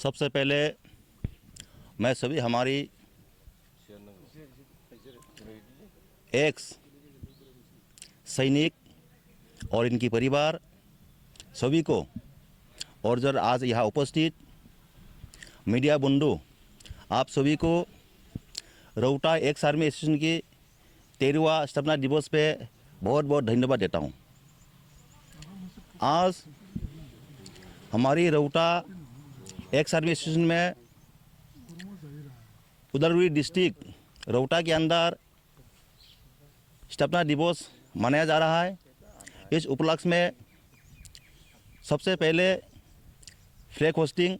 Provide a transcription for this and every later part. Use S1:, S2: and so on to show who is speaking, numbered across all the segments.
S1: सबसे पहले मैं सभी हमारी एक्स सैनिक और इनकी परिवार सभी को और जो आज यहाँ उपस्थित मीडिया बंधु आप सभी को रौता एक्स आर्मी एसोसिएशन की 13वां स्थापना दिवस पे बहुत बहुत धन्यवाद देता हूँ। आज हमारी रौता एक्स आर्मी एसोसिएशन में उदलगुरी डिस्ट्रिक्ट रौता के अंदर स्थापना दिवस मनाया जा रहा है। इस उपलक्ष्य में सबसे पहले फ्लैग होस्टिंग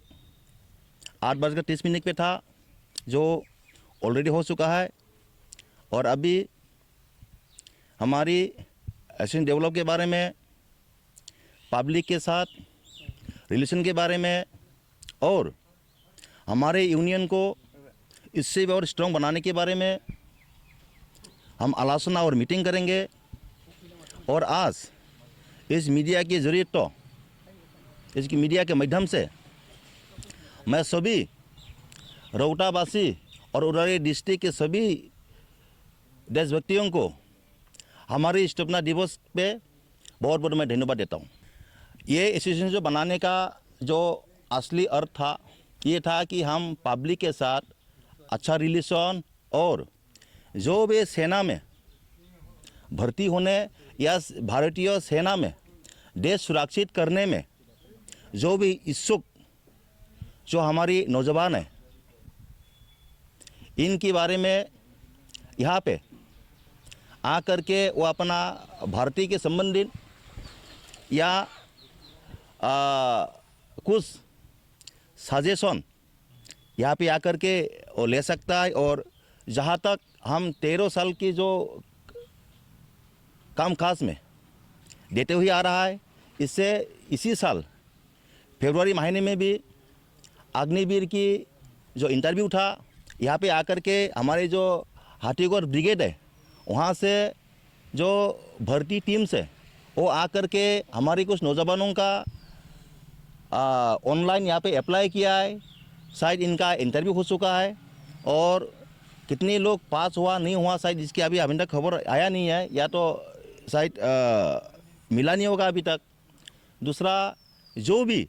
S1: 8:30 पे था जो ऑलरेडी हो चुका है और अभी हमारी एशियन डेवलप के बारे में पब्लिक के साथ रिलेशन के बारे में और हमारे यूनियन को इससे भी और स्ट्रॉन्ग बनाने के बारे में हम आलोचना और मीटिंग करेंगे। और आज इस मीडिया के जरिए तो इसकी मीडिया के माध्यम से मैं सभी रौतावासी और उदलगुरी डिस्ट्रिक्ट के सभी देशभक्तियों को हमारे स्थापना दिवस पे बहुत बहुत मैं धन्यवाद देता हूँ। ये एसोसिएशन जो बनाने का जो असली अर्थ था ये था कि हम पब्लिक के साथ अच्छा रिलेशन और जो भी सेना में भर्ती होने या भारतीय सेना में देश सुरक्षित करने में जो भी इच्छुक जो हमारी नौजवान है इनके बारे में यहाँ पे आकर के वो अपना भारतीय के संबंधित या कुछ सजेशन यहाँ पे आकर के वो ले सकता है। और जहाँ तक हम 13 साल की जो काम खास में देते हुए आ रहा है इससे इसी साल फरवरी महीने में भी अग्निवीर की जो इंटरव्यू था यहाँ पे आकर के हमारे जो हाथीगढ़ ब्रिगेड है वहाँ से जो भर्ती टीम से वो आकर के हमारी कुछ नौजवानों का ऑनलाइन यहाँ पे अप्लाई किया है। शायद इनका इंटरव्यू हो चुका है और कितने लोग पास हुआ नहीं हुआ शायद इसकी अभी तक खबर आया नहीं है या तो शायद मिला नहीं होगा अभी तक। दूसरा जो भी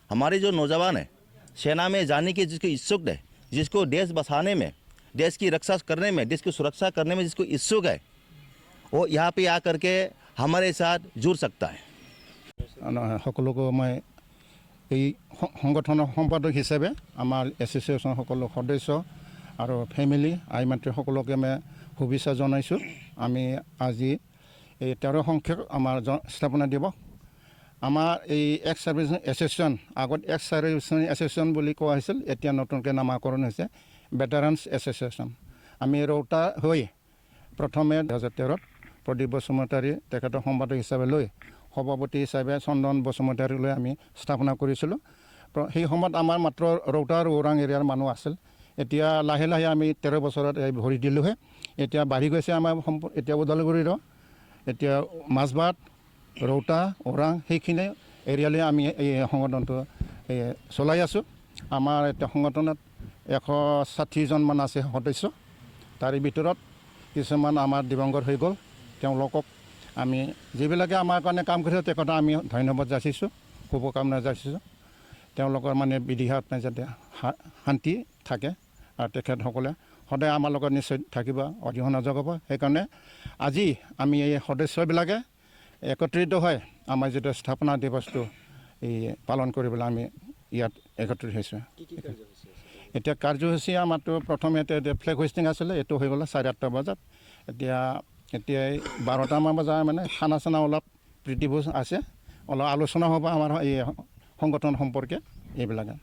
S1: हमारे जो नौजवान है सेना में जाने के जिसको इच्छुक है जिसको देश बसाने में देश की रक्षा करने में देश की सुरक्षा करने में जिसको इच्छुक है वो यहाँ पे आकर के हमारे साथ जुड़ सकता है।
S2: সকলোকে মই এই সংগঠনৰ সম্পাদক হিচাপে আমাৰ এছ'চিয়েশ্যন সকলো সদস্য আৰু ফেমিলি আই মাতৃ সকলোকে মই শুভেচ্ছা জনাইছোঁ। আমি আজি এই 13 সংখ্যক আমাৰ স্থাপনা দিৱস আমাৰ এই এক্স সাৰ্ভিস এছ'চিয়েশ্যন আগত এক্স সাৰ্ভিস এছ'চিয়েশ্যন বুলি কোৱা হৈছিল এতিয়া নতুনকৈ নামাকৰণ হৈছে ভেটাৰানছ এছ'চিয়েশ্যন। আমি ৰৌতা হৈ প্ৰথমে 2013 প্ৰদীপ বসুমতাৰী তেখেতৰ সম্পাদক হিচাপে লৈ সভাপতি হিচাপে চন্দন বসুমতাৰীলৈ আমি স্থাপনা কৰিছিলোঁ। সেই সময়ত আমাৰ মাত্ৰ ৰৌতা আৰু ওৰাং এৰিয়াৰ মানুহ আছিল। এতিয়া লাহে লাহে আমি 13 বছৰত ভৰি দিলোঁহে। এতিয়া বাঢ়ি গৈছে আমাৰ এতিয়া ওদালগুৰিৰ এতিয়া মাজবাট ৰৌতা ওৰাং সেইখিনি এৰিয়ালৈ আমি এই সংগঠনটো চলাই আছোঁ। আমাৰ এতিয়া সংগঠনত 160জনমান আছে সদস্য। তাৰে ভিতৰত কিছুমান আমাৰ দিবংগত হৈ গ'ল। তেওঁলোকক আমি যিবিলাকে আমাৰ কাৰণে কাম কৰিছে তেখেতক আমি ধন্যবাদ যাচিছোঁ শুভকামনা যাচিছোঁ। তেওঁলোকৰ মানে বিধিহাত যাতে শান্তি থাকে আৰু তেখেতসকলে সদায় আমাৰ লগত নিশ্চয় থাকিব অৰিহণা যোগাব। সেইকাৰণে আজি আমি এই সদস্যবিলাকে একত্ৰিত হৈ আমাৰ যিটো স্থাপনা দিৱসটো এই পালন কৰিবলৈ আমি ইয়াত একত্ৰিত হৈছোঁ। এতিয়া কাৰ্যসূচী আমাৰতো প্ৰথমে এতিয়া ফ্লেগ হোষ্টিং আছিলে এইটো হৈ গ'ল 8:30 বজাত। এতিয়া 12টামান বজাৰ মানে খানা চানা অলপ প্ৰীতিভোজ আছে অলপ আলোচনা হ'ব আমাৰ এই সংগঠন সম্পৰ্কে এইবিলাকে।